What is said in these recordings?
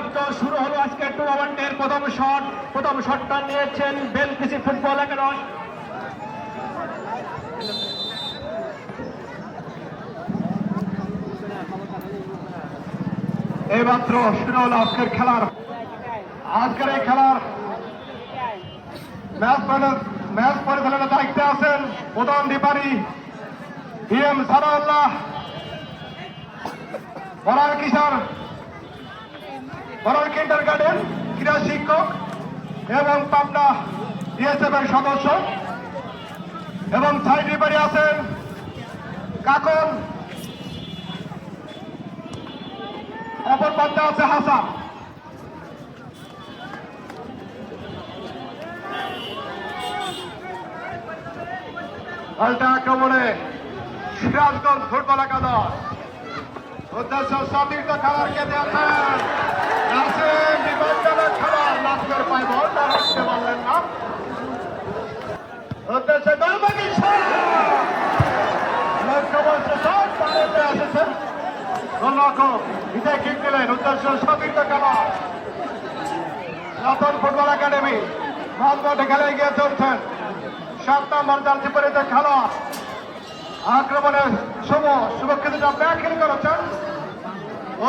এইমাত্র শুরু হলো আজকের টুর্নামেন্টের প্রথম শটটা নিয়েছেন বেলকুচি ফুটবল একাদশ। এইমাত্র শুরু হলো আজকের এই খেলার ম্যাচ পরিচালনার দায়িত্বে আছেন প্রধান দীপারি PM সানাউল্লাহ, বরাল কিন্ডারগার্টেন ক্রীড়া শিক্ষক এবং পাবনা DSF এর সদস্য, এবং সাইড রিপারি আছেন কাকন, অপর পাত্রে আছে হাসান। পাল্টা আক্রমণে সিরাজগঞ্জ ফুটবল একাদশ উদ্দেশ্য সতীর্থ খেলারকে দিয়েছেন নাসিম, বিপজ্জনক খেলা, লাস্টের পায় বলটা রাখতে পারলেন না। উদ্দেশ্যে দলবাগি এসেছেন গোলরক্ষক বিজয় কিক দিলেন। উদ্দেশ্য সতীর্থ খেলা, নতুন ফুটবল একাডেমি মাঝমাঠে খেলে এগিয়ে চলছেন 7 নম্বর জার্সি পরিহিত খেলা। আক্রমণে সুরক্ষিত ব্যাকিং করেছেন।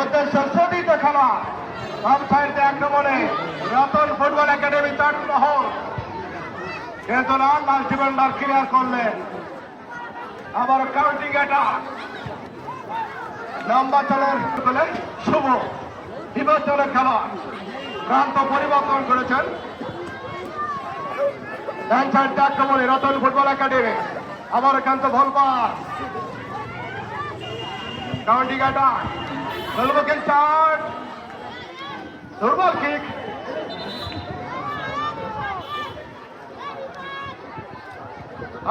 উদ্দেশ্য সতীর্থ খেলা, বাম সাইডে আক্রমণে রতন ফুটবল একাডেমি 4 মহল, কিন্তু না মাল্টিপেন্ডার ক্লিয়ার করলেন। আবার কাউন্টিং অ্যাটাক লম্বা চলের শুভ বিপজ্জনক খেলা, প্রান্ত পরিবর্তন করেছেন। ডান সাইড আক্রমণে রতন ফুটবল একাডেমি, আবার একান্ত ভলবার কাউন্টিং অ্যাটাক, দুর্বল চার, দুর্বল কিক,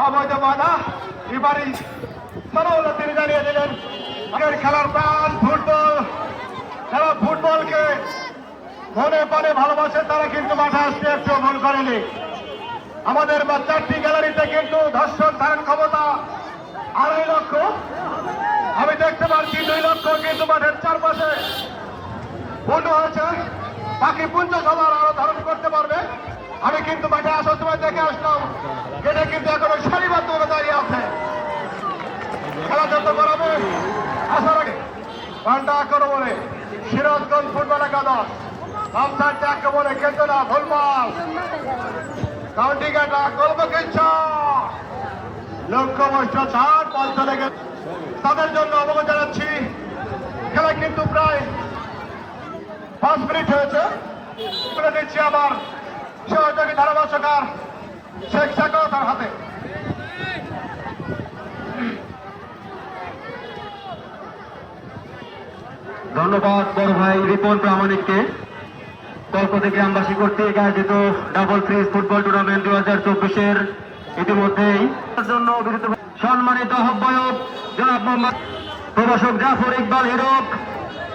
অবৈধ বাধা এবারই সানাউল্লাহ তিনি জানিয়ে দিলেন আগের খেলার প্রাণ ফুটবল। যারা ফুটবলকে মনে প্রাণে ভালোবাসে তারা কিন্তু মাঠে আসতে একটু ভুল করেনি। আমাদের 4টি গ্যালারিতে কিন্তু ধর্ষণ ধারণ ক্ষমতা 2.5 লক্ষ, আমি দেখতে পাচ্ছি 2 লক্ষ কিন্তু মাঠের চারপাশে পূর্ণ হয়েছে। বাকি পুঞ্জ সবার আরো ধারণ করতে পারবে। আমি কিন্তু মাঠে আসার সময় দেখে আসলাম এটা কিন্তু এখনো সারিবদ্ধভাবে দাঁড়িয়ে আছে। খেলা যত করাবে আসার আগে পাল্টা আক্রমণে সিরাজগঞ্জ ফুটবল একাদশ, বাম সাইডে আক্রমণে কিন্তু না ভুলমাল কাউন্টিং অ্যাটাক, লক্ষ্যভ্রষ্ট 4 বল চলে গেছে। তাদের জন্য অবগত জানাচ্ছি খেলা কিন্তু প্রায় 5 মিনিট হয়েছে। তুলে দিচ্ছি আবার সহযোগী ধারাভাষ্যকার শেখ সাকাওয়াতের হাতে। ধন্যবাদ বড় ভাই রিপন প্রামাণিককে। কলকাতা গ্রামবাসী কর্তৃক আয়োজিত ডাবল ফ্রিজ ফুটবল টুর্নামেন্ট 2024-এর ইতিমধ্যেই জন্য সম্মানিত আহ্বায়ক জনাব মোহাম্মদ প্রভাষক জাফর ইকবাল হিরক,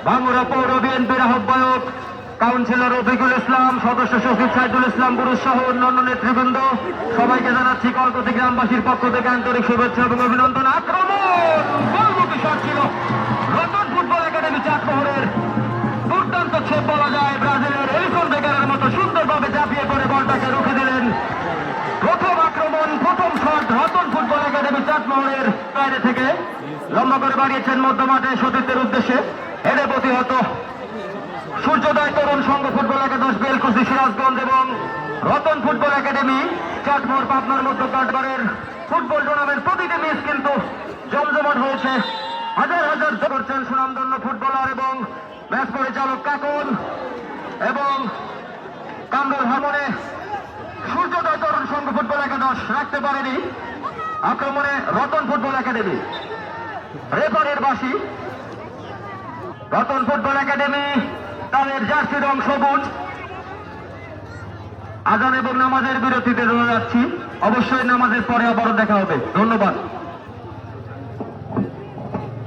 ভাঙ্গুড়া পৌর বিএনপির আহ্বায়ক কাউন্সিলর রফিকুল ইসলাম, সদস্য সচিব সাইদুল ইসলাম গুরুজ সহ অন্যান্য নেতৃবৃন্দ সবাইকে জানাচ্ছি কলকাতা গ্রামবাসীর পক্ষ থেকে আন্তরিক শুভেচ্ছা এবং অভিনন্দন। আক্রমণ গোলমুখী শট ছিল রতন ফুটবল একাডেমি 4 শহরের দুর্দান্ত ছেপ বলা যায়। ব্রাজিলের এলিসন বেকারের মতো সুন্দরভাবে ঝাঁপিয়ে পড়ে বলটাকে রুখে দিলেন। প্রথম আক্রমণ, প্রথম শট রতন ফুটবল একাডেমি 4 শহরের বাইরে থেকে লম্বা করে বাড়িয়েছেন মধ্যমাঠে সতীর্থের উদ্দেশ্যে। এর প্রতিহত সূর্যোদয় তরুণ সংঘ ফুটবল একাদশ, বেলকুচি সিরাজগঞ্জ এবং রতন ফুটবল একাডেমি 4 মোড় পাবনার মধ্যে কাঠগড়ের ফুটবল টুর্নামেন্ট প্রতিটি ম্যাচ কিন্তু জমজমাট হয়েছে। হাজার হাজার করছেন সুনামধন্য ফুটবলার এবং ম্যাচ পরিচালক কাকন এবং কামরুল হামনে। সূর্যোদয় তরুণ সংঘ ফুটবল একাদশ রাখতে পারেনি আক্রমণে রতন ফুটবল একাডেমি। রেফারির বাসি রতন ফুটবল একাডেমি, তাদের জার্সি রং সবুজ। আজান এবং নামাজের বিরতিতে রয়ে যাচ্ছি, অবশ্যই নামাজের পরে আবারও দেখা হবে। ধন্যবাদ।